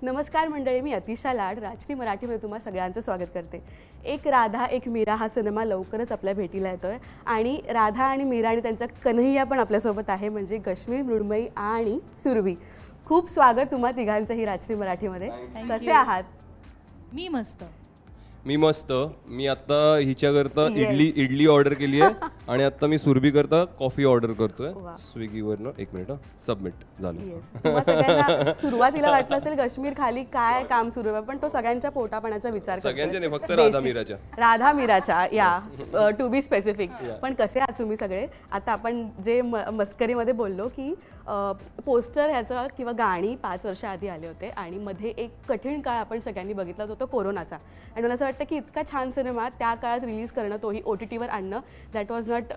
नमस्कार मंडळी, मी अतिशा लाड राजश्री मराठीमध्ये तुम्हा सगळ्यांचं स्वागत करते. एक राधा एक मीरा हा सिनेमा लवकरच आपल्या भेटीला येतोय आणि राधा आणि मीरा आणि त्यांचा कन्हैया पण आपल्यासोबत आहे, म्हणजे कश्मीर, मृण्मयी आणि सुरभी. खूप स्वागत तुम्हा तिघांचंही राजश्री मराठीमध्ये. कसे आहात? मी मस्त. मी आता हिच्याकरता इडली ऑर्डर केली आहे आणि आता मी सुरभी करता कॉफी ऑर्डर करतोय स्विगीवरनं. 1 मिनिट, सबमिट झालं. तुम्हा सगळ्यांना सुरुवातीला वाटलं असेल काश्मीर खाली काय काम सुरू आहे, पण तो सगळ्यांच्या पोटापाण्याचा विचार करतो. सगळ्यांच्या नाही, फक्त राधा मीराच्या या टू बी स्पेसिफिक. पण कसे आहात तुम्ही सगळे? आता आपण जे मस्करीमध्ये बोललो की पोस्टर ह्याचं किंवा गाणी 5 वर्ष आधी आले होते आणि मध्ये एक कठीण काळ आपण सगळ्यांनी बघितला तो कोरोनाचा. आणि मला असं वाटतं की इतका छान सिनेमा त्या काळात रिलीज करणं, तोही OTTवर आणणं, दॅट वॉज नॉट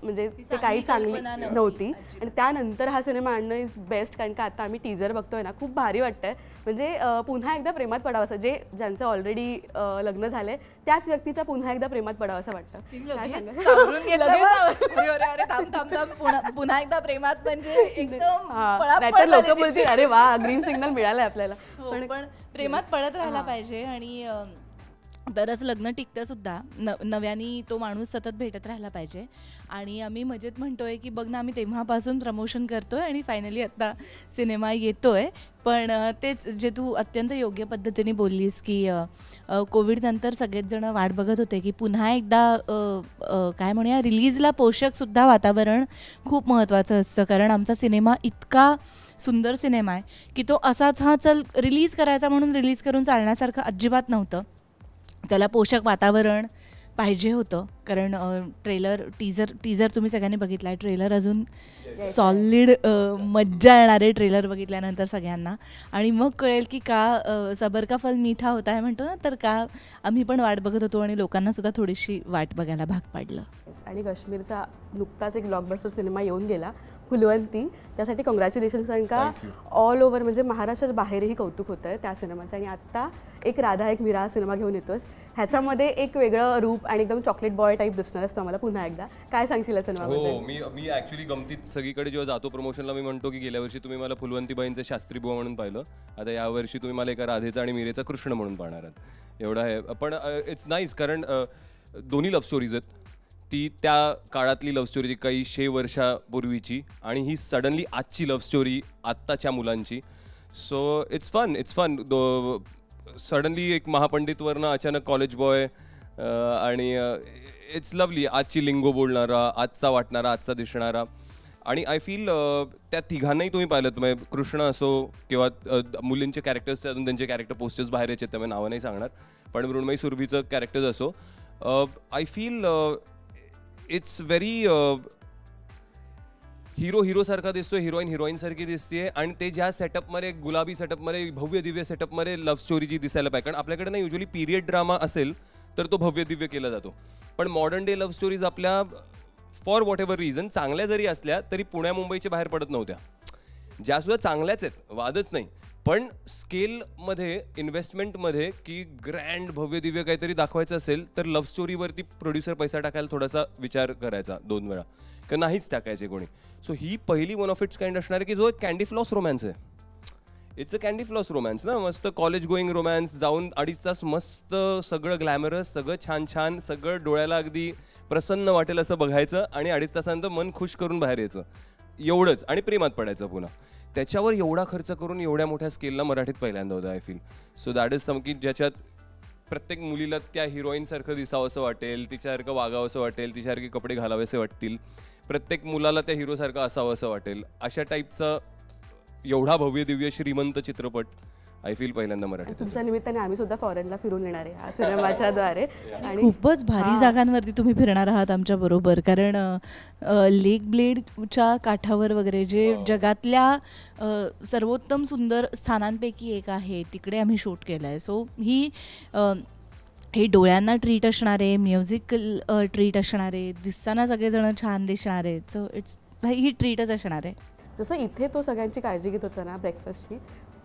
म्हणजे ते काही चांगली नव्हती. आणि त्यानंतर हा सिनेमा आणणं इज बेस्ट, कारण का आता आम्ही टीजर बघतोय ना, खूप भारी वाटतंय. म्हणजे पुन्हा एकदा प्रेमात पडावं असं, ज्यांचं ऑलरेडी लग्न झालंय त्याच व्यक्तीच्या पुन्हा एकदा प्रेमात पडावं असं वाटतं. पुन्हा एकदा प्रेमात म्हणजे एकदम लोक बोलतील अरे वा ग्रीन सिग्नल मिळालाय आपल्याला. पण प्रेमात पडत राहायला पाहिजे आणि तरच लग्न टिकतं सुद्धा. नव्याने तो माणूस सतत भेटत राहायला पाहिजे. आणि आम्ही मजेत म्हणतोय की बघ ना, आम्ही तेव्हापासून प्रमोशन करतोय आणि फायनली आता सिनेमा येतोय. पण तेच जे तू अत्यंत योग्य पद्धतीने बोललीस की कोविड नंतर सगळेच जण वाट बघत होते की पुन्हा एकदा काय म्हणूया रिलीजला पोषकसुद्धा वातावरण खूप महत्त्वाचं असतं. कारण आमचा सिनेमा इतका सुंदर सिनेमा आहे की तो असाच चल रिलीज करायचा म्हणून रिलीज करून चालण्यासारखं अजिबात नव्हतं. त्याला पोषक वातावरण पाहिजे होतं. कारण टीजर तुम्ही सगळ्यांनी बघितला आहे. ट्रेलर अजून सॉलिड मज्जा येणार आहे ट्रेलर बघितल्यानंतर सगळ्यांना. आणि मग कळेल की का सबर का फल मीठा होता आहे म्हणतो ना, तर का आम्ही पण वाट बघत होतो आणि लोकांना सुद्धा थोडीशी वाट बघायला भाग पाडलं. आणि काश्मीरचा नुकताच एक ब्लॉकबस्टर सिनेमा येऊन गेला, फुलवंती. त्यासाठी कॉंग्रॅच्युलेशन्स, कारण का ऑल ओव्हर म्हणजे महाराष्ट्राच्या बाहेरही कौतुक होतं आहे त्या सिनेमाचं. आणि आत्ता एक राधा एक मीरा हा सिनेमा घेऊन येतोस. ह्याच्यामध्ये एक वेगळं रूप आणि एकदम चॉकलेट बॉय टाईप दिसणार असतं मला. पुन्हा एकदा काय सांगशील या सिनेमाबद्दल? हो, मी ॲक्च्युली गमतीत सगळीकडे जेव्हा जातो प्रमोशनला मी म्हणतो की गेल्या वर्षी तुम्ही मला फुलवंतीबाईंचं शास्त्री बुवा म्हणून पाहिलं, आता यावर्षी तुम्ही मला एका राधेचा आणि मीरेचा कृष्ण म्हणून पाहणार आहात. एवढा आहे. पण इट्स नाईस, कारण दोन्ही लव्ह स्टोरीज आहेत. ती त्या काळातली लव्ह स्टोरी काही 100 वर्षापूर्वीची, आणि ही सडनली आजची लव्ह स्टोरी आत्ताच्या मुलांची. So it's fun. सडनली एक महापंडितवरनं अचानक कॉलेज बॉय, आणि इट्स लवली. आजची लिंगो बोलणारा, आजचा वाटणारा, आजचा दिसणारा. आणि आय फील त्या तिघांनाही तुम्ही पाहिलं, तुम्ही कृष्ण असो किंवा मुलींचे कॅरेक्टर्स, अजून त्यांचे कॅरेक्टर पोस्टर्स बाहेर यायचे, त्यामुळे नावं नाही सांगणार, पण मृण्मयी सुरभीचं कॅरेक्टर्स असो, I feel it's very hero सारखा दिसतोय, हिरोईन सारखी दिसते. आणि ते ज्या सेटअपमध्ये, गुलाबी सेटअपमध्ये, भव्य दिव्य सेटअपमध्ये लव्ह स्टोरी जी दिसायला पाहिजे. कारण आपल्याकडे ना युजली पिरियड ड्रामा असेल तर तो भव्य दिव्य केला जातो, पण मॉडर्न डे लव्ह स्टोरीज आपल्या फॉर व्हॉट एव्हर रिझन चांगल्या जरी असल्या तरी पुण्या मुंबईच्या बाहेर पडत नव्हत्या. ज्यासुद्धा चांगल्याच आहेत, वादच नाही, पण स्केलमध्ये, इन्व्हेस्टमेंटमध्ये की ग्रँड भव्य दिव्य काहीतरी दाखवायचं असेल तर लव्ह स्टोरीवरती प्रोड्युसर पैसा टाकायला थोडासा विचार करायचा 2 वेळा, किंवा नाहीच टाकायचे कोणी. सो ही पहिली वन ऑफ इट्स काइंड असणार आहे की जो एक कॅन्डी फ्लॉस रोमॅन्स आहे. It's a candy floss romance ना, मस्त कॉलेज गोईंग रोमॅन्स, जाऊन 2.5 तास मस्त सगळं ग्लॅमरस, सगळं छान सगळं डोळ्याला अगदी प्रसन्न वाटेल असं बघायचं आणि 2.5 तासानंतर मन खुश करून बाहेर यायचं, एवढंच. आणि प्रेमात पडायचं पुन्हा. त्याच्यावर एवढा खर्च करून एवढ्या मोठ्या स्केलला मराठीत पहिल्यांदा होतं I feel. So that is some की ज्याच्यात प्रत्येक मुलीला त्या हिरोईनसारखं दिसावं असं वाटेल, तिच्यासारखं वागावं असं वाटेल, तिच्यासारखे कपडे घालावेसे वाटतील, प्रत्येक मुलाला त्या हिरोसारखं असावं असं वाटेल, अशा टाईपचा एवढा भव्य दिव्य श्रीमंत चित्रपट आय फील पहिल्यांदा मराठीत. तुमच्या निमित्ताने आम्ही सुद्धा फॉरेनला फिरून येणार आहे या सिनेमाच्या द्वारे. आणि खूपच भारी जागांवरती तुम्ही फिरणार आहात आमच्या बरोबर. कारण लेक ब्लेडच्या काठावर वगैरे जे जगातल्या सर्वोत्तम सुंदर स्थानांपैकी एक आहे, तिकडे आम्ही शूट केलं आहे. सो हे डोळ्यांना ट्रीट असणारे, म्युझिकल ट्रीट असणारे, दिसताना सगळेजण छान दिसणारे. सो ही ट्रीटच असणार आहे. जसं इथे तो सगळ्यांची काळजी घेत होता ना ब्रेकफास्टची,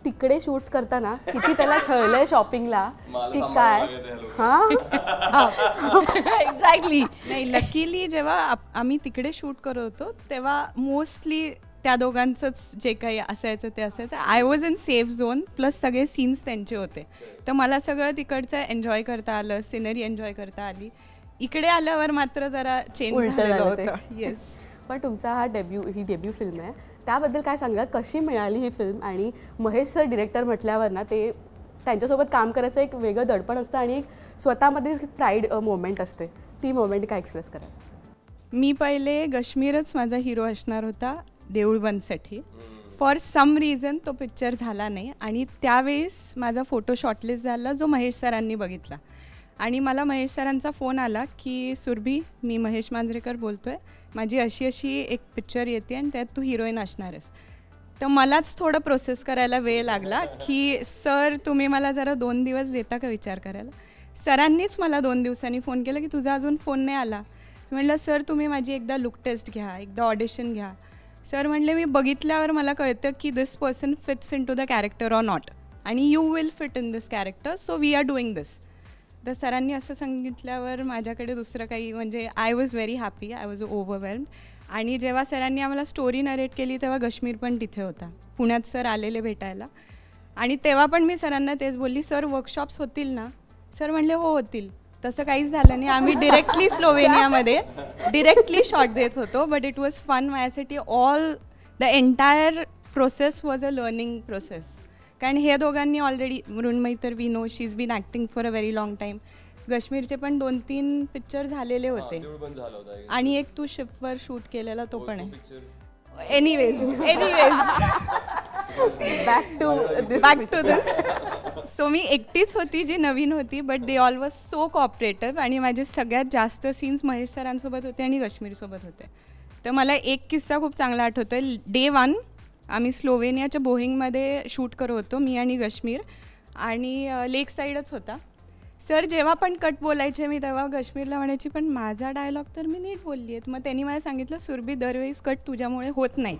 तिकडे शूट करताना किती त्याला छळलंय शॉपिंगला की काय. एक्झॅक्टली. नाही, लकीली जेव्हा आम्ही तिकडे शूट करत होतो तेव्हा मोस्टली त्या दोघांचंच जे काही असायचं ते असायचं. I was in safe zone, plus सगळे सीन्स त्यांचे होते, तर मला सगळं तिकडचं एन्जॉय करता आलं, सिनरी एन्जॉय करता आली. इकडे आल्यावर मात्र जरा चेंज झालं होतं. येस. पण तुमचा हा ही डेब्यू फिल्म आहे, त्याबद्दल काय सांगा, कशी मिळाली ही फिल्म? आणि महेश सर डिरेक्टर म्हटल्यावर ना, ते त्यांच्यासोबत काम करायचं एक वेगळं दडपण असतं आणि एक स्वतःमध्येच प्राईड मोमेंट असते, ती मोमेंट काय एक्सप्रेस करा? मी पहिले गश्मीरच माझा हिरो असणार होता देऊळ बनसाठी. फॉर सम रिझन तो पिक्चर झाला नाही आणि त्यावेळेस माझा फोटो शॉर्टलिस्ट झाला जो महेश सरांनी बघितला. आणि मला महेश सरांचा फोन आला की सुरभी, मी महेश मांजरेकर बोलतो आहे, माझी अशी अशी एक पिक्चर येते आणि त्यात तू हिरोईन असणार आहेस. तर मलाच थोडं प्रोसेस करायला वेळ लागला की सर तुम्ही मला जरा 2 दिवस देता का विचार करायला. सरांनीच मला 2 दिवसांनी फोन केला की तुझा अजून फोन नाही आला. म्हटलं सर तुम्ही माझी एकदा लुक टेस्ट घ्या, एकदा ऑडिशन घ्या. सर म्हणले मी बघितल्यावर मला कळतं की this person fits in to the character or not आणि you will fit in this character, so we are doing this. तर सरांनी असं सांगितल्यावर माझ्याकडे दुसरं काही, म्हणजे I was very happy, I was overwhelmed. आणि जेव्हा सरांनी आम्हाला स्टोरी नरेट केली तेव्हा गश्मीर पण तिथे होता, पुण्यात सर आलेले भेटायला. आणि तेव्हा पण मी सरांना तेच बोलली, सर वर्कशॉप्स होतील ना? सर म्हणले हो होतील. तसं काहीच झालं नाही, आम्ही डिरेक्टली स्लोवेनियामध्ये डिरेक्टली शॉट देत होतो. बट इट वॉज फन माझ्यासाठी. All the entire process was a learning process. कारण हे दोघांनी ऑलरेडी, मृण्मयी तर we know, she is been acting for a very long time. गश्मीरचे पण 2-3 पिक्चर झालेले होते आणि एक तू शिपवर शूट केलेला तो पण आहे. Anyways back to this. So मी एकटीच होती जी नवीन होती, but they all was so cooperative. आणि माझे सगळ्यात जास्त सीन्स महेश सरांसोबत होते आणि गश्मीरसोबत होते. तर मला एक किस्सा खूप चांगला आठवतो आहे. डे 1 आम्ही स्लोवेनियाच्या बोहिंगमध्ये शूट करत होतो, मी आणि गश्मीर, आणि लेक साईडच होता. सर जेव्हा पण कट बोलायचे मी तेव्हा गश्मीरला म्हणायची पण माझा डायलॉग तर मी नीट बोलली आहे. मग त्यांनी मला सांगितलं सुरभी दरवेळेस कट तुझ्यामुळे होत नाही,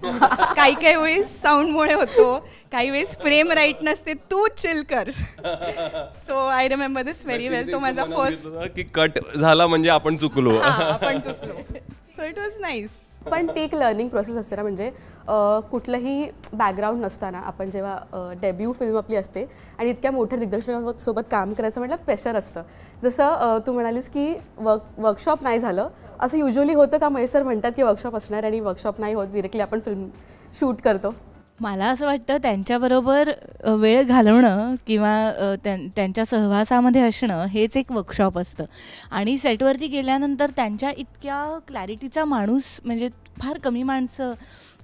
काही वेळेस साऊंडमुळे होतो, काही वेळेस फ्रेम राईट नसते, तू चिल कर. So I remember this very well. तो माझा फर्स्ट की कट झाला म्हणजे आपण चुकलो. So it was nice. पण ती एक लर्निंग प्रोसेस असते ना, म्हणजे कुठलंही बॅकग्राऊंड नसताना आपण जेव्हा डेब्यू फिल्म आपली असते आणि इतक्या मोठ्या दिग्दर्शकासोबत काम करायचं म्हटलं प्रेशर असतं. जसं तू म्हणालीस की वर्कशॉप नाही झालं, असं युजली होतं का? महेश सर म्हणतात की वर्कशॉप असणार आणि वर्कशॉप नाही होत, डिरेक्टली आपण फिल्म शूट करतो. मला असं वाटतं त्यांच्याबरोबर वेळ घालवणं किंवा त्यांच्या सहवासामध्ये असणं हेच एक वर्कशॉप असतं. आणि सेटवरती गेल्यानंतर त्यांच्या इतक्या क्लॅरिटीचा माणूस म्हणजे फार कमी माणसं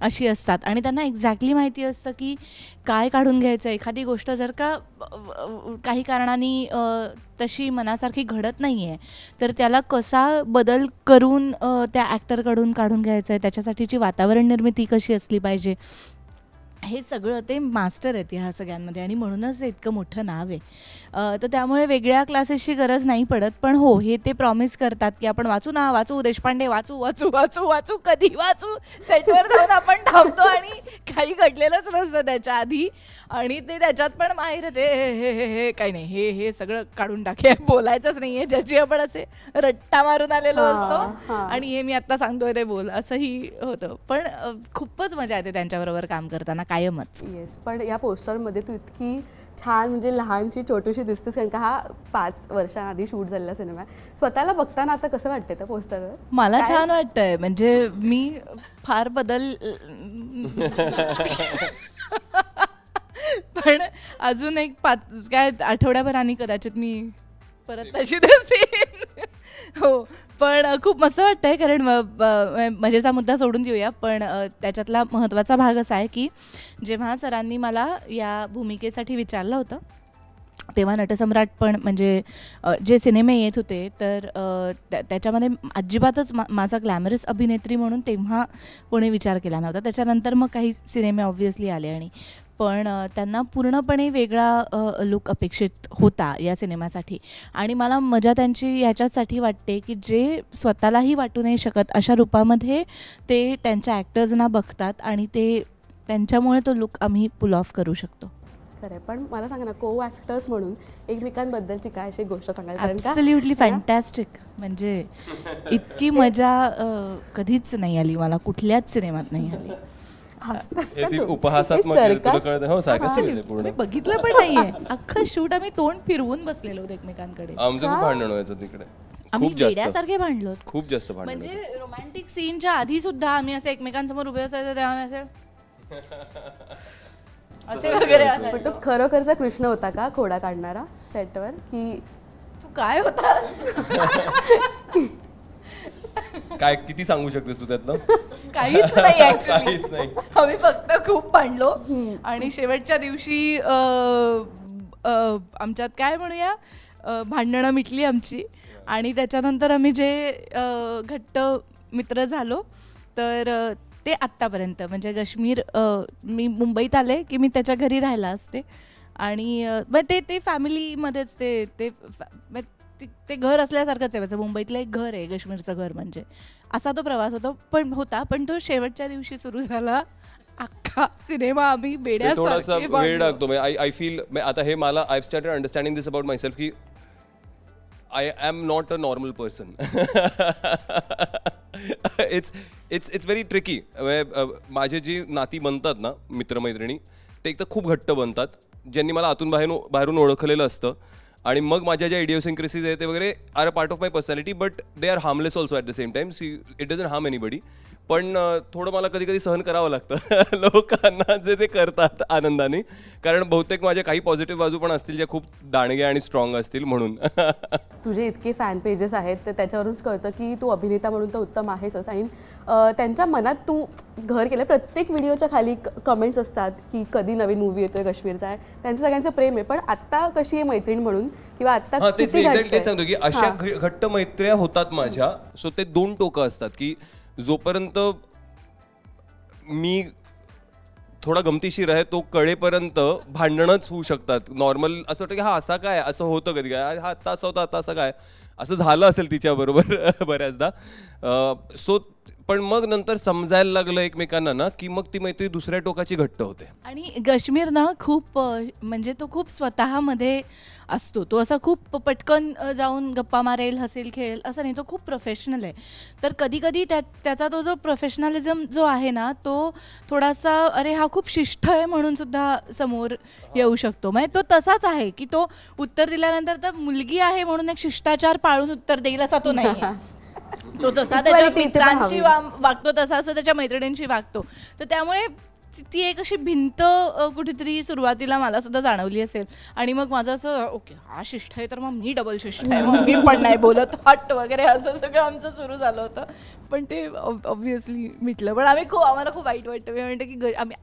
अशी असतात आणि त्यांना एक्झॅक्टली माहिती असतं की काय काढून घ्यायचं. एखादी गोष्ट जर का काही कारणाने तशी मनासारखी घडत नाही आहे तर त्याला कसा बदल करून त्या ॲक्टरकडून काढून घ्यायचं आहे, त्याच्यासाठीची वातावरण निर्मिती कशी असली पाहिजे, हे सगळं ते मास्टर आहेत ह्या सगळ्यांमध्ये. आणि म्हणूनच ते इतकं मोठं नाव आहे. तर त्यामुळे वेगळ्या क्लासेसची गरज नाही पडत. पण हो, हे ते प्रॉमिस करतात की आपण वाचू ना, वाचू देशपांडे, वाचू वाचू वाचू वाचू कधी वाचू. सेटवर जाऊन आपण थांबतो आणि काही घडलेलंच नसतं त्याच्या आधी आणि ते त्याच्यात पण माहीर ते हे काही नाही, हे सगळं काढून टाके, बोलायचंच नाही आहे, ज्याची आपण असे रट्टा मारून आलेलो असतो आणि हे मी आत्ता सांगतोय ते बोल, असंही होतं. पण खूपच मजा येते त्यांच्याबरोबर काम करताना कायमच. येस. पण या पोस्टरमध्ये तू इतकी छान, म्हणजे लहानशी छोटीशी दिसतेस, कारण का हा 5 वर्षांआधी शूट झालेला सिनेमा आहे. स्वतःला बघताना आता कसं वाटतंय त्या पोस्टरवर? मला छान वाटतंय, म्हणजे मी फार बदल पण अजून एक 5 काय आठवड्याभराने कदाचित मी परत तशी दिसेन. हो, पण खूप मस्त वाटतंय. कारण मजेचा मुद्दा सोडून देऊया, पण त्याच्यातला महत्त्वाचा भाग असा आहे की जेव्हा सरांनी मला या भूमिकेसाठी विचारलं होतं तेव्हा नटसम्राट पण म्हणजे जे सिनेमे येत होते तर त्याच्यामध्ये अजिबातच माझा ग्लॅमरस अभिनेत्री म्हणून तेव्हा कोणी विचार केला नव्हता. त्याच्यानंतर मग काही सिनेमे ऑब्व्हियसली आले आणि पण त्यांना पूर्णपणे वेगळा लुक अपेक्षित होता या सिनेमासाठी. आणि मला मजा त्यांची ह्याच्यासाठी वाटते की जे स्वतःलाही वाटू नाही शकत अशा रूपामध्ये ते त्यांच्या ॲक्टर्सना बघतात आणि ते त्यांच्यामुळे तो लुक आम्ही पुल ऑफ करू शकतो. खरं. पण मला सांगा ना, को ॲक्टर्स म्हणून एकमेकांबद्दलची काय अशी गोष्ट सांगाल? Absolutely fantastic. म्हणजे इतकी मजा कधीच नाही आली मला, कुठल्याच सिनेमात नाही आली. हे ती उपहासात मग तुला कळतं. हो सारखं पूर्ण बघितलं पण नाहीये. अख्खं शूट आम्ही तोंड फिरवून बसलेलो होतो एकमेकांकडे. आमचं खूप भांडण व्हायचं तिकडे, आम्ही खूप जास्त, वेड्यासारखे भांडलो. खूप जास्त भांडण. म्हणजे रोमॅन्टिक सीनच्या आधी सुद्धा आम्ही असे एकमेकांसमोर उभे असायचो तेव्हा आम्ही असे वगैरे असायचो. पण तो खरोखरचा कृष्ण होता का खोडा काढणारा सेटवर, की तू काय होतास? काय किती सांगू शकतेस तू त्यातलं? काहीच नाही ऍक्च्युअली. काहीच नाही. आम्ही फक्त खूप भांडलो आणि शेवटच्या दिवशी आमच्यात काय म्हणूया भांडणं मिटली आमची. आणि त्याच्यानंतर आम्ही जे घट्ट मित्र झालो तर ते आत्तापर्यंत, म्हणजे काश्मीर मी मुंबईत आले की मी त्याच्या घरी राहायला असते आणि ते फॅमिलीमध्येच ते घर असल्यासारखंच आहे माझं. मुंबईतलं एक घर आहे काश्मीरचं घर, म्हणजे असा तो प्रवास पण तो शेवटच्या दिवशी सुरू झाला. अख्खा सिनेमा आम्ही थोडासा वेळ लागतो. आय फील आता हे मला I started understanding this about myself की I am not a normal person. It's very tricky. माझे जी नाती बनतात ना मित्रमैत्रिणी, ते एक तर खूप घट्ट बनतात, ज्यांनी मला आतून बाहेरून ओळखलेलं असतं. आणि मग माझ्या ज्या इडिओसिंक्रेसीज आहे ते वगैरे are a part of my personality, but they are harmless also at the same time. It doesn't harm anybody. पण थोडं मला कधी कधी सहन करावं लागतं लोकांना जे ते करतात आनंदाने, कारण बहुतेक माझ्या काही पॉझिटिव्ह बाजू पण असतील ज्या खूप दाणग्या आणि स्ट्रॉंग असतील म्हणून. तुझे इतके फॅन पेजेस आहेत तर त्याच्यावरूनच कळतं की तू अभिनेता म्हणून तर उत्तम आहेस. आणि त्यांच्या मनात तू घर केलं. प्रत्येक व्हिडिओच्या खाली कमेंट्स असतात की कधी नवीन मूवी येतोय काश्मीरचा आहे. त्यांचं सगळ्यांचं प्रेम आहे. पण आत्ता कशी आहे मैत्रीण म्हणून, किंवा आत्ता तेच सांगतो की अशा घट्ट मैत्र्या होतात माझ्या. सो ते दोन टोकं असतात की जोपर्यंत मी थोडा गमतीशीर आहे तो कळेपर्यंत भांडणच होऊ शकतात. नॉर्मल असं वाटतं की हा असा काय, असं होतं कधी काय, हा आत्ता असं होतं, आता असं काय, असं झालं असेल तिच्याबरोबर बऱ्याचदा. सो पण मग नंतर समजायला लागलं एकमेकांना ना की मग ती मैत्री दुसऱ्या टोकाची घट्ट होते. आणि काश्मीर ना खूप म्हणजे तो खूप स्वतःमध्ये असतो. तो असा खूप पटकन जाऊन गप्पा मारेल, हसेल, खेळेल असं नाही. तो खूप प्रोफेशनल आहे. तर कधी कधी त्याचा तो जो प्रोफेशनलिझम जो आहे ना तो थोडासा अरे हा खूप शिष्ट आहे म्हणून सुद्धा समोर येऊ शकतो. म्हणजे तो तसाच आहे की तो उत्तर दिल्यानंतर तर मुलगी आहे म्हणून एक शिष्टाचार पाळून उत्तर देईल असा तो नाही. तो जसा त्याच्या मित्रांशी वागतो तसा असं त्याच्या मैत्रिणींशी वागतो. तर त्यामुळे ती एक अशी भिंत कुठेतरी सुरुवातीला मला सुद्धा जाणवली असेल. आणि मग माझं असं ओके हा शिष्ट आहे तर मग मी डबल शिष्ट आहे, मग मी पण नाही बोलत हट वगैरे असं सगळं आमचं सुरू झालं होतं. पण ते ऑब्व्हियसली मिटलं. पण आम्हाला खूप वाईट वाटतं. मी म्हणते की आम्ही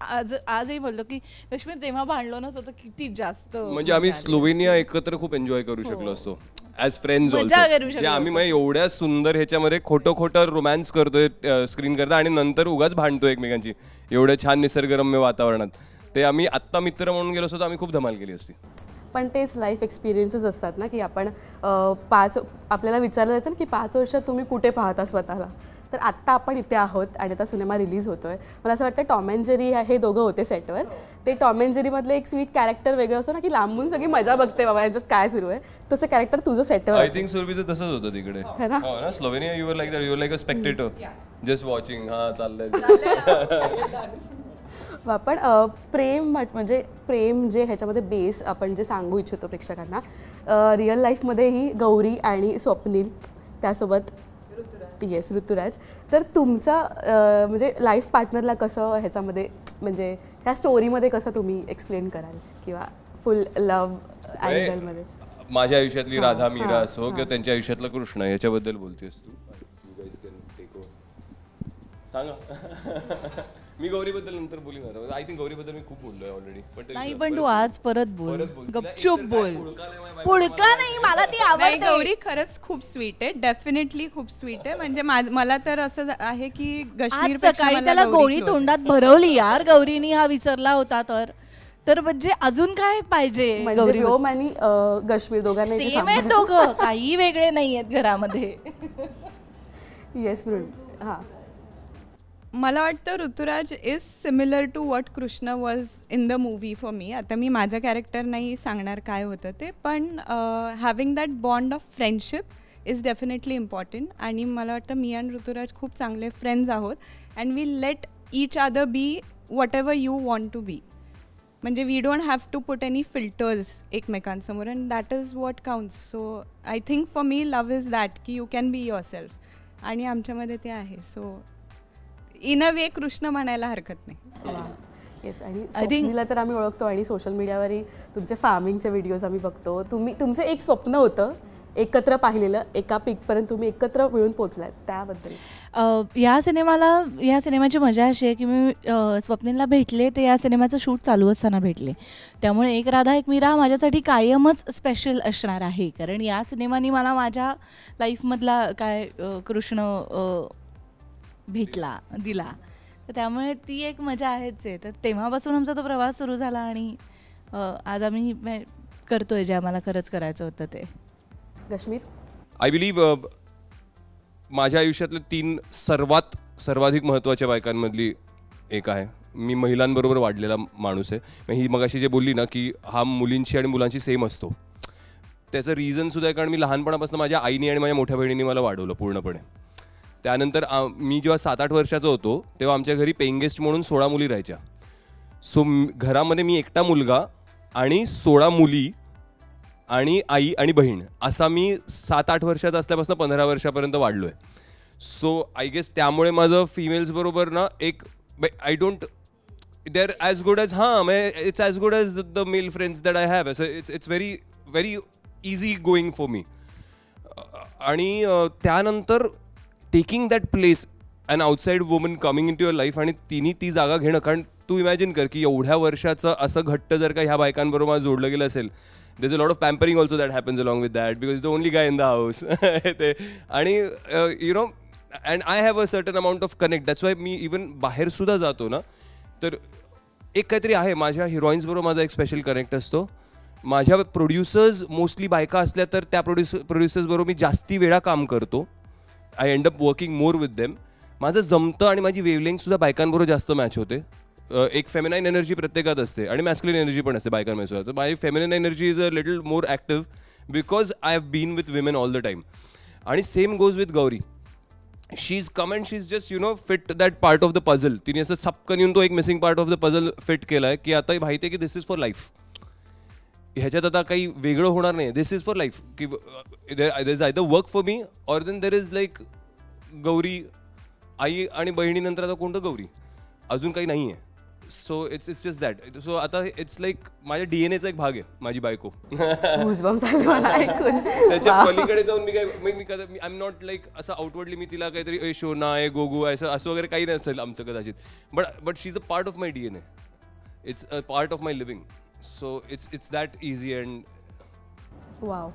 आजही बोललो की काश्मीर तेव्हा भांडलो नसतं तर किती जास्त, म्हणजे आम्ही स्लोवेनिया एकत्र खूप एन्जॉय करू शकलो असतो ॲज फ्रेंड्स ऑल्सो. आम्ही मग एवढ्या सुंदर ह्याच्यामध्ये खोटं रोमॅन्स करतोय स्क्रीन करता आणि नंतर उगाच भांडतोय एकमेकांची एवढ्या छान निसर्गरम्य वातावरणात. ते आम्ही आत्ता मित्र म्हणून गेलो असतो तर आम्ही खूप धमाल केली असती. पण तेच लाईफ एक्सपिरियन्सेस असतात ना की आपण आपल्याला विचारलं जातं ना की 5 वर्षात तुम्ही कुठे पाहता स्वतःला. तर आत्ता आपण इथे आहोत आणि आता सिनेमा रिलीज होतोय. मला असं वाटतं टॉम अँड जेरी हे दोघं होते सेटवर. ते टॉम अँड जेरीमधलं एक स्वीट कॅरेक्टर वेगळं असतं ना की लांबून सगळी मजा बघते बाबा यांच्यात काय सुरू आहे, तसं कॅरेक्टर तुझं सेटवर. आय थिंक सुरभीचं तसंच होतं तिकडे ना Slovenia. You were like that, you were like a Spectator just watching. हा चाललंय. आपण प्रेम म्हणजे प्रेम जे ह्याच्यामध्ये बेस आपण जे सांगू इच्छितो प्रेक्षकांना, रिअल लाईफमध्येही गौरी आणि स्वप्नील त्यासोबत येस ऋतुराज. तर तुमचा म्हणजे लाईफ पार्टनरला कसं ह्याच्यामध्ये म्हणजे ह्या स्टोरीमध्ये कसं तुम्ही एक्सप्लेन कराल किंवा फुल लव्ह अँगलमध्ये? माझ्या आयुष्यातली राधा मीरा असो किंवा त्यांच्या आयुष्यातला कृष्ण, याच्याबद्दल बोलतेस तू? सांगा. मी गौरीबद्दल नंतर बोलणार. आय थिंक गौरीबद्दल मी खूप बोललोय ऑलरेडी. नाही पण तू आज परत बोल, गपचूप बोल. पुळका नाही, मला ती आवडते. गौरी खरंच खूप स्वीट आहे, डेफिनेटली खूप स्वीट आहे. म्हणजे मला तर असं आहे की काश्मीर सकाळी त्याला गोळी तोंडात भरवली यार गौरीनी, हा विसरला होता तर म्हणजे अजून काय पाहिजे. गौरी आणि काश्मीर दोघांना सेम आहेत दोघं, काही वेगळे नाही आहेत घरामध्ये. येस हां. मला वाटतं Rituraj is similar to what Krishna was in the movie for me. आता मी माझं कॅरेक्टर नाही सांगणार काय होतं ते, पण having that bond of friendship is definitely important. आणि मला वाटतं मी आणि ऋतुराज खूप चांगले फ्रेंड्स आहोत and we let each other be whatever you want to be. म्हणजे we don't have to put any filters एकमेकांसमोर, and that is what counts. So I think for me love is that की you can be yourself, आणि आमच्यामध्ये ते आहे. So in a way Krishna म्हणायला हरकत नाही. येस. आणि स्वप्नीला तर आम्ही ओळखतो आणि सोशल मीडियावरही तुमचे फार्मिंगचे व्हिडिओज आम्ही बघतो. तुमचं एक स्वप्न होतं एकत्र पाहिलेलं, एका पीकपर्यंत तुम्ही एकत्र मिळून पोहोचलात, त्याबद्दल. या सिनेमाची मजा अशी आहे की मी स्वप्नीलला भेटले ते या सिनेमाचं शूट चालू असताना भेटले. त्यामुळे एक राधा एक मीरा माझ्यासाठी कायमच स्पेशल असणार आहे, कारण या सिनेमाने मला माझ्या लाईफमधला काय कृष्ण भेटला दिला. तर त्यामुळे ती एक मजा आहेच आहे. तर तेव्हापासून आमचा तो प्रवास सुरू झाला आणि आज आम्ही करतोय जे आम्हाला खरंच करायचं होतं ते. कश्मीर, आय बिलीव्ह माझ्या आयुष्यातले 3 सर्वाधिक महत्त्वाच्या बायकांमधली एक आहे. मी महिलांबरोबर वाढलेला माणूस आहे. ही मगाशी जे बोलली ना की हा मुलींची आणि मुलांची सेम असतो, त्याचं रिझनसुद्धा आहे कारण मी लहानपणापासून माझ्या आईने आणि माझ्या मोठ्या बहिणीने मला वाढवलं पूर्णपणे. त्यानंतर मी जेव्हा 7-8 वर्षाचा होतो तेव्हा आमच्या घरी पेइंग गेस्ट म्हणून 16 मुली राहायच्या. सो घरामध्ये मी एकटा मुलगा आणि 16 मुली आणि आई आणि बहीण असा मी 7-8 वर्षाचा असल्यापासून 15 वर्षापर्यंत वाढलो आहे. सो आय गेस त्यामुळे माझं फिमेल्स बरोबर ना एक I don't they are as good as it's as good as the male friends that I have. So it's very very easy going for me. आणि त्यानंतर taking that place and outside woman coming into your life आणि तिने ती जागा घेणं. कारण तू imagine कर की एवढ्या वर्षाचं असं घट्ट जर का ह्या बायकांबरोबर मला जोडलं गेलं असेल, there's a lot of pampering also that happens along with that because it's the only guy in the house. आणि you know, and I have a certain amount of connect. That's why me even बाहेर सुद्धा जातो ना तर एक काहीतरी आहे माझ्या हिरोईन्स बरोबर माझा एक स्पेशल कनेक्ट असतो. माझ्या प्रोड्युसर्स मोस्टली बायका असल्या तर त्या प्रोड्युसर्स बरोबर मी जास्ती वेळा काम करतो. I end up working more with them. माझं जमतं आणि माझी वेवलेंथ सुद्धा बायकांबरोबर जास्त मॅच होते. एक फेमिनाईन एनर्जी प्रत्येकात असते आणि मॅस्क्युलिन एनर्जी पण असते बायकांमध्ये सुद्धा. तर my feminine energy is a little more active because I have been with women all the time. आणि same goes with Gauri. She is calm and she is just fit that part of the puzzle. तिने असं छपकन येऊन तो एक missing part of the puzzle fit केला आहे की आता माहिती आहे की दिस इज फॉर लाईफ. ह्याच्यात आता काही वेगळं होणार नाही. दिस इज फॉर लाईफ की there is either work for me or then there is like Gauri. आई आणि बहिणीनंतर आता कोणतं गौरी, अजून काही नाही आहे. So it's just that. So आता इट्स लाईक माझ्या DNA चा एक भाग आहे माझी बायको. त्याच्या पलीकडे जाऊन मी आय एम नॉट लाईक असं आउटवर्डली मी तिला काहीतरी शोना आहे गोगू आहे असं वगैरे काही नसेल आमचं कदाचित. But she is a part of my DNA. It's a part of my living. So it's that easy and wow,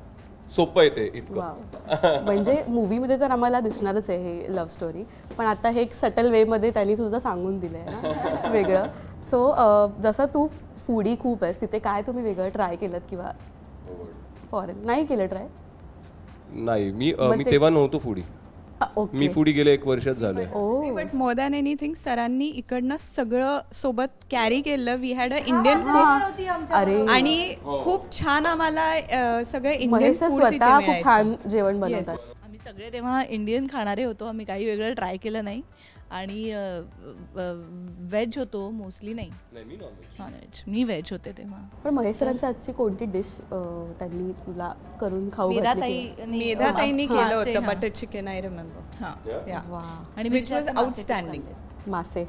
सोपं आहे ते इतकं. म्हणजे मूवीमध्ये तर आम्हाला दिसणारच आहे हे लव्ह स्टोरी, पण आता हे एक सटल वेमध्ये त्यांनी तुझं सांगून दिलं आहे ना वेगळं. सो जसं तू फूडी खूप आहेस, तिथे काय तुम्ही वेगळं ट्राय केलं किंवा फॉरेन नाही केलं ट्राय? नाही, मी तेव्हा नव्हतो फूडी. मी फूडी गेले 1 वर्षात झाले. बट मोर दॅन एनिथिंग सरांनी इकडनं सगळं सोबत कॅरी केलं. We had a Indian food आणि खूप छान आम्हाला सगळं इंडियन फूड स्वतः खूप छान जेवण बनवतात. आम्ही सगळे तेव्हा इंडियन खाणारे होतो. आम्ही काही वेगळं ट्राय केलं नाही आणि व्हेज होतो मोस्टली. नाही नॉनव्हेज. मी व्हेज होते तेव्हा. पण महेश सरांच्या आजची कोणती डिश त्यांनी तुला करून खाऊ मेधाताईंनी केलं होतं बटर चिकन. I remember. आणि विच वॉज आउटस्टँडिंग. मासे.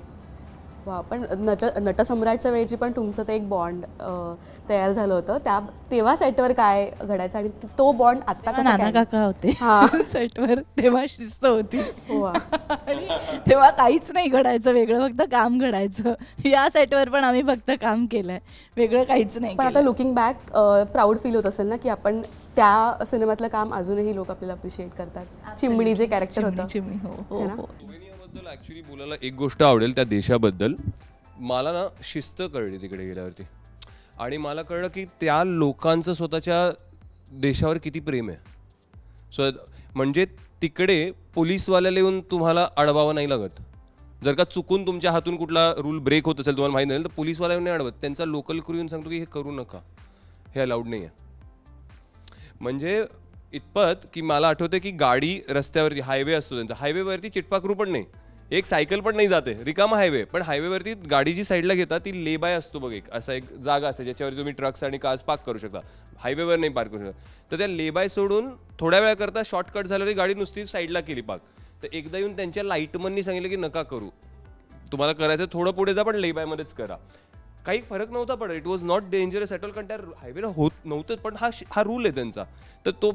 वा. पण नटसम्राटच्या वेळची पण तुमचं ते एक बॉन्ड तयार झालं होतं. तेव्हा सेटवर काय घडायचं आणि तो बॉन्ड आता नाना काका होते सेटवर. तेव्हा शिस्त होती आणि तेव्हा काहीच नाही घडायचं वेगळं, फक्त काम घडायचं. या सेटवर पण आम्ही फक्त काम केलंय, वेगळं काहीच नाही. पण आता लुकिंग बॅक प्राऊड फील होत असेल ना की आपण त्या सिनेमातलं काम अजूनही लोक आपल्याला अप्रिशिएट करतात. चिमणी जे कॅरेक्टर होतं. चिमणी. हो. ऍक्च्युली बोलायला एक गोष्ट आवडेल त्या देशाबद्दल. मला ना शिस्त कळली तिकडे गेल्यावरती आणि मला कळलं की त्या लोकांचं स्वतःच्या देशावर किती प्रेम आहे. सो म्हणजे तिकडे पोलीसवाल्याला येऊन तुम्हाला अडवावं नाही लागत. जर का चुकून तुमच्या हातून कुठला रूल ब्रेक होत असेल तुम्हाला माहीत नाही तर पोलीसवाल्या नाही अडवत. त्यांचा लोकल क्रू येऊन सांगतो की हे करू नका, हे अलाउड नाही आहे. म्हणजे इतपत की मला आठवतं की गाडी रस्त्यावरती हायवे असतो त्यांचा, हायवेवरती चिटपाखरू पण नाही. एक सायकल पण नाही जाते, रिकामा हायवे, पण हायवेवरती गाडी जी साईडला घेता ती लेबाय असतो बघ, एक असा एक जागा असते ज्याच्यावरती तुम्ही ट्रक्स आणि कार्स पार्क करू शकता, हायवेवर नाही पार्क करू शकता. तर त्या लेबाय सोडून थोड्या वेळाकरता शॉर्टकट झालं तरी गाडी नुसती साईडला केली पार्क. तर एकदा येऊन त्यांच्या लाईटमननी सांगितलं की नका करू, तुम्हाला करायचं थोडं पुढे जा पण लेबायमध्येच करा. काही फरक नव्हता पडत, it was not dangerous at all, कारण त्या हायवेला होत नव्हतं, पण हा रूल आहे त्यांचा. तर तो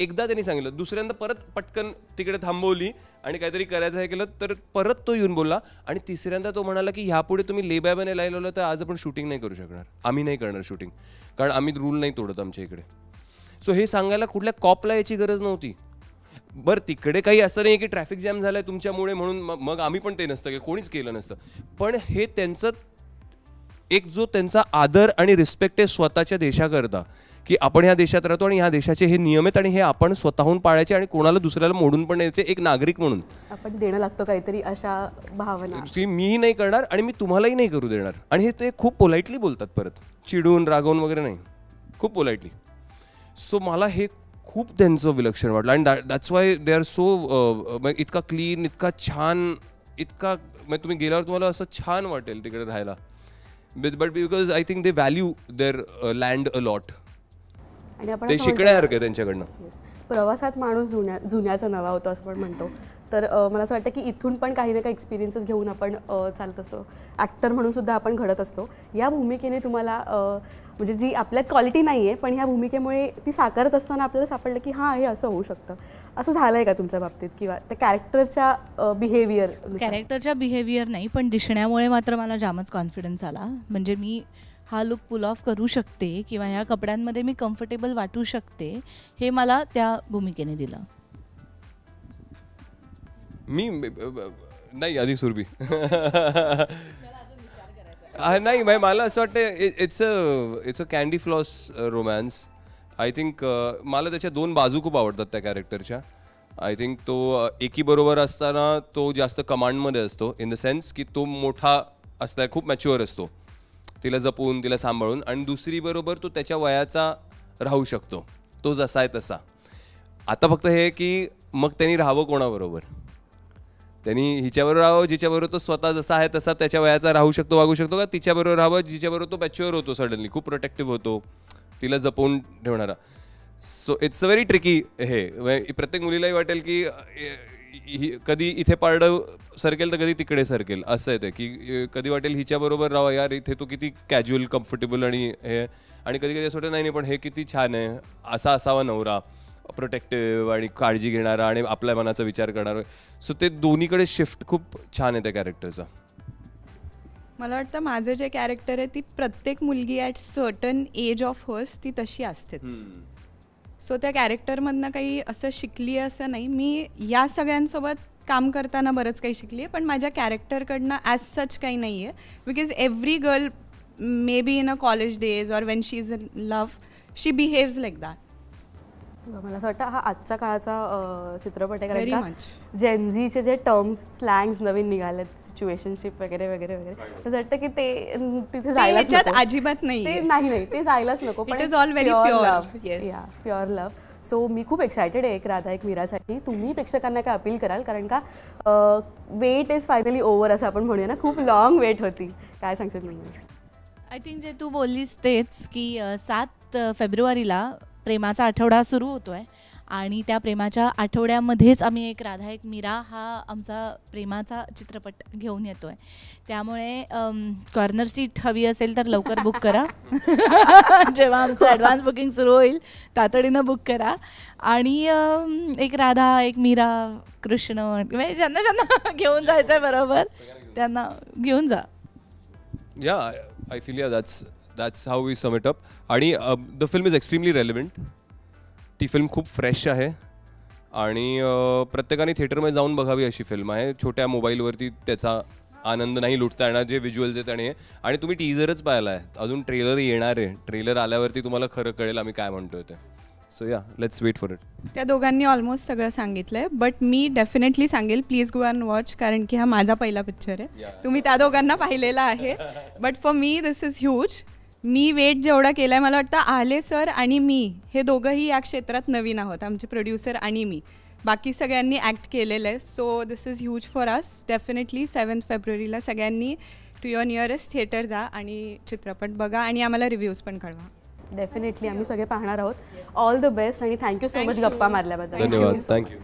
एकदा त्यांनी सांगितलं, दुसऱ्यांदा परत पटकन तिकडे थांबवली आणि काहीतरी करायचं हे केलं तर परत तो येऊन बोलला. आणि तिसऱ्यांदा तो म्हणाला की ह्यापुढे तुम्ही लेबायमध्ये लावलं तर आज आपण शूटिंग नाही करू शकणार, आम्ही नाही करणार शूटिंग, कारण आम्ही रूल नाही तोडत आमच्या इकडे. सो हे सांगायला कुठल्या कॉपला याची गरज नव्हती. बरं तिकडे काही असं नाही की ट्रॅफिक जॅम झालाय तुमच्यामुळे म्हणून मग आम्ही पण ते नसतं, कोणीच केलं नसतं. पण हे त्यांचं एक जो त्यांचा आदर आणि रिस्पेक्ट आहे स्वतःच्या देशाकरता, की आपण ह्या देशात राहतो आणि ह्या देशाचे हे नियम आहेत आणि हे आपण स्वतःहून पाळायचे आणि कोणाला दुसऱ्याला मोडून पण यायचे, एक नागरिक म्हणून आपण देणं लागतो काहीतरी, अशा भावना. मीही नाही करणार आणि मी तुम्हालाही नाही करू देणार. आणि हे ते खूप पोलाइटली बोलतात, परत चिडून रागवून वगैरे नाही, खूप पोलाइटली. सो मला हे खूप त्यांचं विलक्षण वाटलं. आणि that's why they are so इतका क्लीन, इतका छान, इतका म्हणजे तुम्ही गेल्यावर तुम्हाला असं छान वाटेल तिकडे राहायला. But because I think they value their land a lot. आणि आपण ते शिकण्यासारखं आहे त्यांच्याकडनं. प्रवासात माणूस जुन्याचा नवा होतो असं पण म्हणतो. तर मला असं वाटतं की इथून पण काही ना काही एक्सपिरियन्सेस घेऊन आपण चालत असतो, ॲक्टर म्हणून सुद्धा आपण घडत असतो. या भूमिकेने तुम्हाला म्हणजे जी आपल्यात क्वालिटी नाही आहे पण ह्या भूमिकेमुळे ती साकारत असताना आपल्याला सापडलं की हां हे असं होऊ शकतं, असं झालं आहे का तुमच्या बाबतीत? किंवा त्या कॅरेक्टरच्या बिहेवियर नाही, पण दिसण्यामुळे मात्र मला जामच कॉन्फिडन्स आला. म्हणजे मी हा लुक पुल ऑफ करू शकते किंवा ह्या कपड्यांमध्ये मी कम्फर्टेबल वाटू शकते, हे मला त्या भूमिकेने दिलं. मी नाही आधी सुरभी नाही मला असं वाटतं it's a candy floss romance. I think मला त्याच्या दोन बाजू खूप आवडतात त्या कॅरेक्टरच्या. आय थिंक तो एकीबरोबर असताना तो जास्त कमांडमध्ये असतो, इन द सेन्स की तो मोठा असता, खूप मॅच्युअर असतो, तिला जपून तिला सांभाळून. आणि दुसरी बरोबर तो त्याच्या वयाचा राहू शकतो, तो जसा आहे तसा. आता फक्त हे की मग त्यांनी राहावं कोणाबरोबर, त्यांनी हिच्याबरोबर राहावं जिच्याबरोबर तो स्वतः जसा आहे तसा त्याच्या वयाचा राहू शकतो, वागू शकतो, का तिच्याबरोबर राहावं जिच्याबरोबर तो मॅच्युअर होतो, सडनली खूप प्रोटेक्टिव्ह होतो, तिला जपून ठेवणारा. So it's a very tricky. हे प्रत्येक मुलीलाही वाटेल की कधी इथे पारडं सरकेल तर कधी तिकडे सरकेल, असं आहे ते, की कधी वाटेल हिच्याबरोबर राहावं, यार इथे तो किती कॅज्युअल कम्फर्टेबल आणि हे, आणि कधी कधी असं वाटतं नाही पण हे किती छान आहे, असा असावा नवरा, प्रोटेक्टिव्ह आणि काळजी घेणारा आणि आपल्या मनाचा विचार करणारा. सो ते दोन्हीकडे शिफ्ट खूप छान आहे त्या कॅरेक्टरचा. मला वाटतं माझं जे कॅरेक्टर आहे ती प्रत्येक मुलगी at certain age of hers ती तशी असतेच. सो त्या कॅरेक्टरमधनं काही असं शिकली असं नाही. मी या सगळ्यांसोबत काम करताना बरंच काही शिकली आहे, पण माझ्या कॅरेक्टरकडनं ॲज सच काही नाही आहे. Because every girl may be in a college days or Wien she is in love she behaves like that. मला असं वाटतं हा आजच्या काळाचा चित्रपट आहे, Very कारण का जेनझीचे जे टर्म्स स्लँग्स नवीन निघालेत, सिच्युएशनशिप वगैरे वगैरे वगैरे, असं वाटतं की ते तिथे जायलाच नको. अजिबात नाही, ते जायलाच नको. पण it is all very pure love. So मी खूप एक्सायटेड आहे एक राधा एक मीरासाठी. तुम्ही प्रेक्षकांना काय अपील कराल, कारण का वेट इज फायनली ओव्हर असं आपण म्हणूया ना, खूप लॉंग वेट होती. काय सांगशील तुम्ही? आय थिंक जे तू बोललीस तेच, की 7 फेब्रुवारीला प्रेमाचा आठवडा सुरू होतो आहे आणि त्या प्रेमाच्या आठवड्यामध्येच आम्ही एक राधा एक मीरा हा आमचा प्रेमाचा चित्रपट घेऊन येतो आहे. त्यामुळे कॉर्नर सीट हवी असेल तर लवकर बुक करा. जेव्हा आमचं ॲडव्हान्स बुकिंग सुरू होईल तातडीनं बुक करा. आणि एक राधा एक मीरा कृष्ण म्हणजे ज्यांना ज्यांना घेऊन जायचं आहे बरोबर त्यांना घेऊन जा. या I feel that's how we sum it up. आणि the film is extremely relevant. ती फिल्म खूप फ्रेश आहे आणि प्रत्येकाने थिएटरमध्ये जाऊन बघावी अशी फिल्म आहे. छोट्या मोबाईलवरती त्याचा आनंद नाही लुटता येणार, जे व्हिज्युअल्स आहेत. आणि तुम्ही टीजरच पाहिला आहे, अजून ट्रेलर येणार आहे. ट्रेलर आल्यावरती तुम्हाला खरं कळेल आम्ही काय म्हणतोय ते. सो या लेट्स वेट फॉर इट. त्या दोघांनी ऑलमोस्ट सगळं सांगितलं आहे, बट मी डेफिनेटली सांगेल प्लीज गो अँड वॉच, कारण की हा माझा पहिला पिक्चर आहे. तुम्ही त्या दोघांना पाहिलेला आहे, but for me this is huge. मी वेट जेवढा केला आहे, मला वाटतं आले सर आणि मी हे दोघंही या क्षेत्रात नवीन आहोत, आमचे प्रोड्युसर आणि मी. बाकी सगळ्यांनी ॲक्ट केलेलं आहे. So this is huge for us. Definitely 7 फेब्रुवारीला सगळ्यांनी टू युअर नियरेस्ट थिएटर जा आणि चित्रपट बघा आणि आम्हाला रिव्ह्यूज पण कळवा. डेफिनेटली आम्ही सगळे पाहणार आहोत. ऑल द बेस्ट आणि थँक्यू सो मच गप्पा मारल्याबद्दल. धन्यवाद. थँक्यू.